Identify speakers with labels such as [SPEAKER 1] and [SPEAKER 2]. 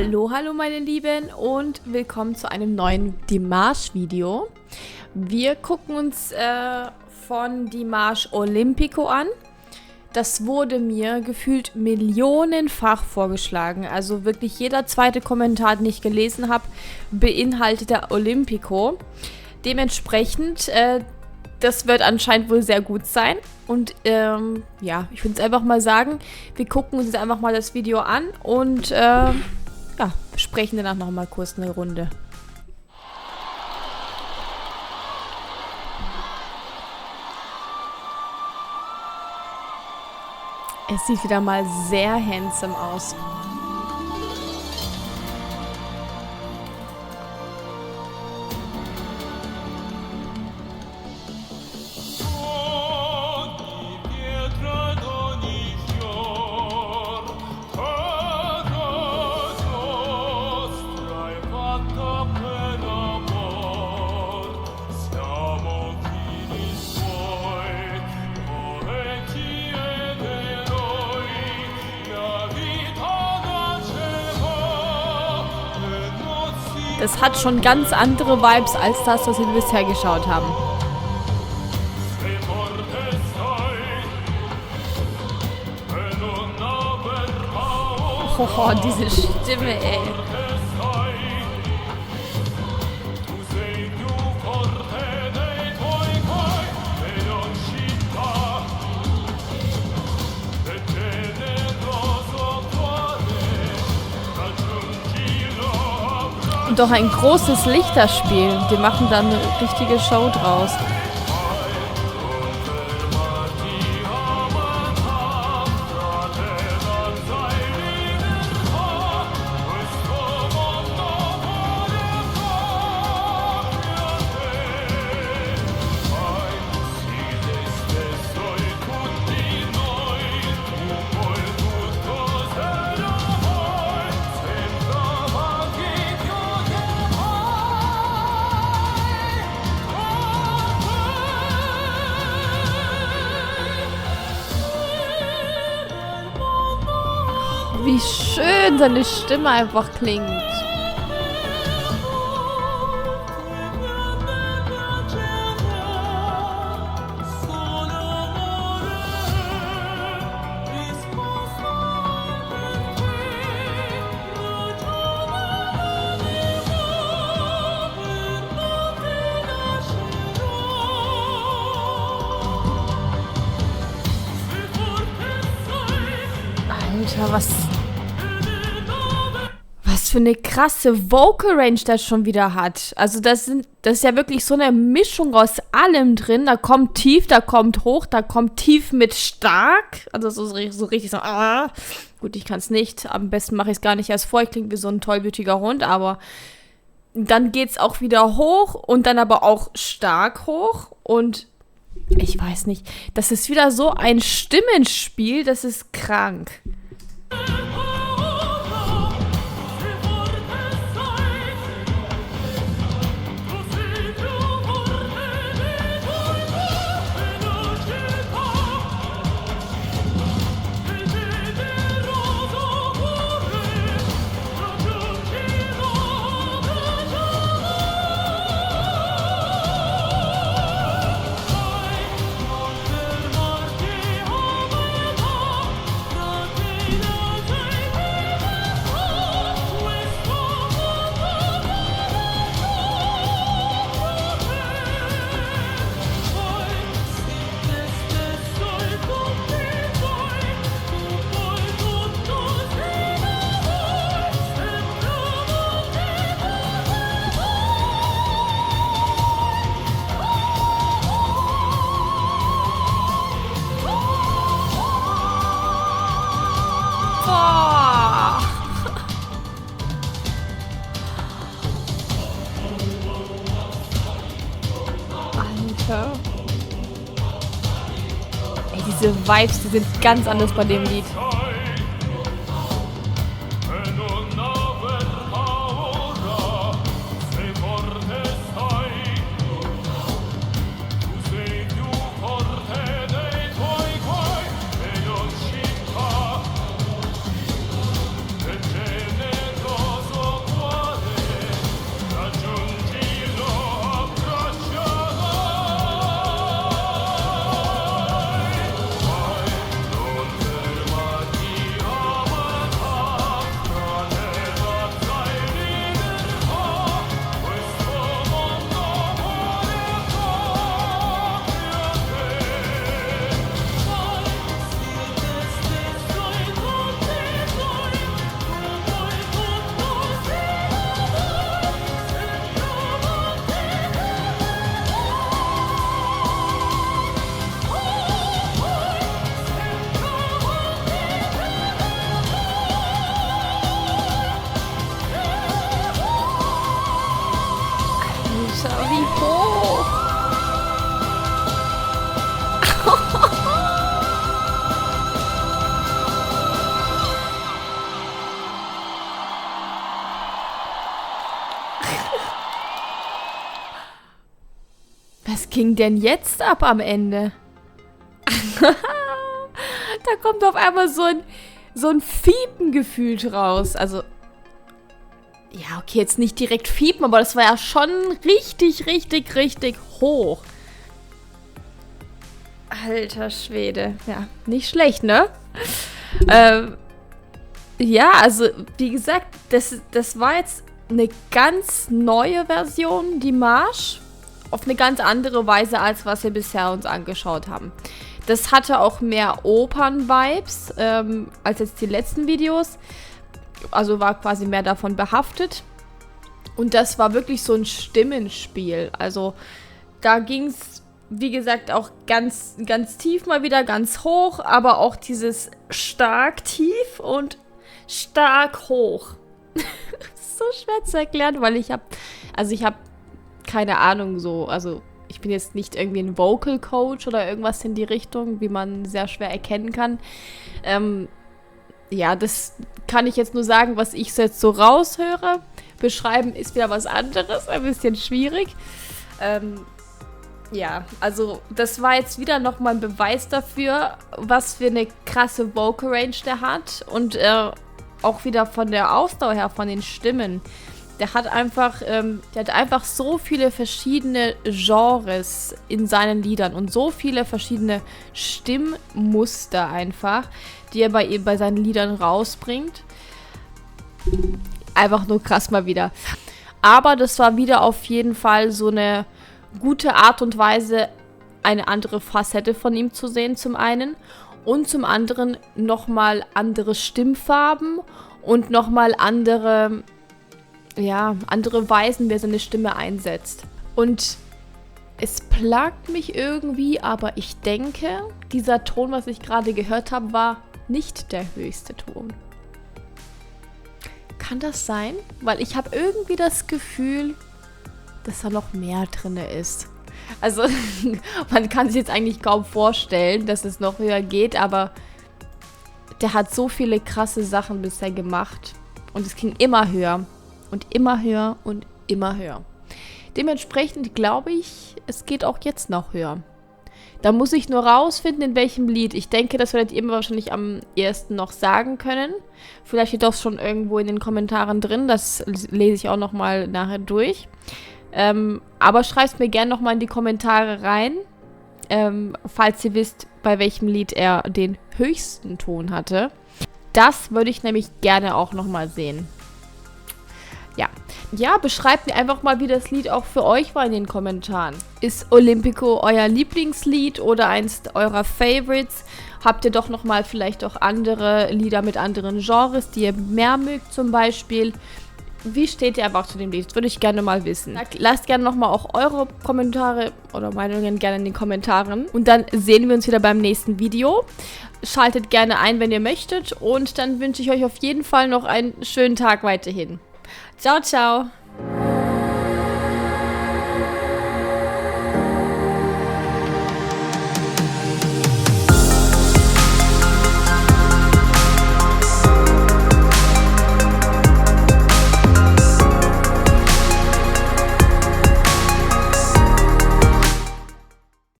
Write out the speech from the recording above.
[SPEAKER 1] Hallo, hallo meine Lieben und willkommen zu einem neuen Dimanche-Video. Wir gucken uns von Dimanche Olympico an. Das wurde mir gefühlt millionenfach vorgeschlagen. Also wirklich jeder zweite Kommentar, den ich gelesen habe, beinhaltet der Olympico. Dementsprechend, das wird anscheinend wohl sehr gut sein. Und ja, ich würde jetzt einfach mal sagen, wir gucken uns jetzt einfach mal das Video an und ja, besprechen danach nochmal kurz eine Runde. Es sieht wieder mal sehr handsome aus. Das hat schon ganz andere Vibes als das, was wir bisher geschaut haben. Oh, diese Stimme, ey. Und doch ein großes Lichterspiel. Die machen da eine richtige Show draus. Wie schön seine Stimme einfach klingt. Alter, was für eine krasse Vocal Range das schon wieder hat. Also das ist ja wirklich so eine Mischung aus allem drin. Da kommt tief, da kommt hoch, da kommt tief mit stark. Also so richtig so, Gut, ich kann es nicht. Am besten mache ich es gar nicht erst vor. Ich klinge wie so ein tollwütiger Hund, aber dann geht es auch wieder hoch und dann aber auch stark hoch. Und ich weiß nicht, das ist wieder so ein Stimmenspiel, das ist krank. Alter. Ey, diese Vibes, die sind ganz anders bei dem Lied. ging denn jetzt ab am Ende? Da kommt auf einmal so ein Fiepen gefühlt raus. Also, ja, okay, jetzt nicht direkt Fiepen, aber das war ja schon richtig, richtig, richtig hoch. Alter Schwede. Ja, nicht schlecht, ne? Ja, also, wie gesagt, das war jetzt eine ganz neue Version, die Marsch. Auf eine ganz andere Weise, als was wir bisher uns angeschaut haben. Das hatte auch mehr Opern-Vibes als jetzt die letzten Videos. Also war quasi mehr davon behaftet. Und das war wirklich so ein Stimmenspiel. Also da ging es, wie gesagt, auch ganz, ganz tief mal wieder, ganz hoch. Aber auch dieses stark tief und stark hoch. So schwer zu erklären, weil ich habe keine Ahnung so, also ich bin jetzt nicht irgendwie ein Vocal Coach oder irgendwas in die Richtung, wie man sehr schwer erkennen kann. Ja, das kann ich jetzt nur sagen, was ich jetzt so raushöre. Beschreiben ist wieder was anderes, ein bisschen schwierig. Ja, also das war jetzt wieder nochmal ein Beweis dafür, was für eine krasse Vocal Range der hat und auch wieder von der Ausdauer her, von den Stimmen. Der hat einfach so viele verschiedene Genres in seinen Liedern und so viele verschiedene Stimmmuster einfach, die er bei seinen Liedern rausbringt. Einfach nur krass mal wieder. Aber das war wieder auf jeden Fall so eine gute Art und Weise, eine andere Facette von ihm zu sehen, zum einen. Und zum anderen nochmal andere Stimmfarben und nochmal andere Weisen, wie er seine Stimme einsetzt. Und es plagt mich irgendwie, aber ich denke, dieser Ton, was ich gerade gehört habe, war nicht der höchste Ton. Kann das sein? Weil ich habe irgendwie das Gefühl, dass da noch mehr drin ist. Also, man kann sich jetzt eigentlich kaum vorstellen, dass es noch höher geht, aber der hat so viele krasse Sachen bisher gemacht. Und es ging immer höher. Und immer höher und immer höher. Dementsprechend glaube ich, es geht auch jetzt noch höher. Da muss ich nur rausfinden, in welchem Lied. Ich denke, das werdet ihr mir wahrscheinlich am ersten noch sagen können. Vielleicht steht das schon irgendwo in den Kommentaren drin. Das lese ich auch nochmal nachher durch. Aber schreibt mir gerne nochmal in die Kommentare rein, falls ihr wisst, bei welchem Lied er den höchsten Ton hatte. Das würde ich nämlich gerne auch nochmal sehen. Ja, beschreibt mir einfach mal, wie das Lied auch für euch war in den Kommentaren. Ist Olympico euer Lieblingslied oder eins eurer Favorites? Habt ihr doch nochmal vielleicht auch andere Lieder mit anderen Genres, die ihr mehr mögt zum Beispiel? Wie steht ihr einfach zu dem Lied? Das würde ich gerne mal wissen. Lasst gerne nochmal auch eure Kommentare oder Meinungen gerne in den Kommentaren. Und dann sehen wir uns wieder beim nächsten Video. Schaltet gerne ein, wenn ihr möchtet. Und dann wünsche ich euch auf jeden Fall noch einen schönen Tag weiterhin. Ciao, ciao.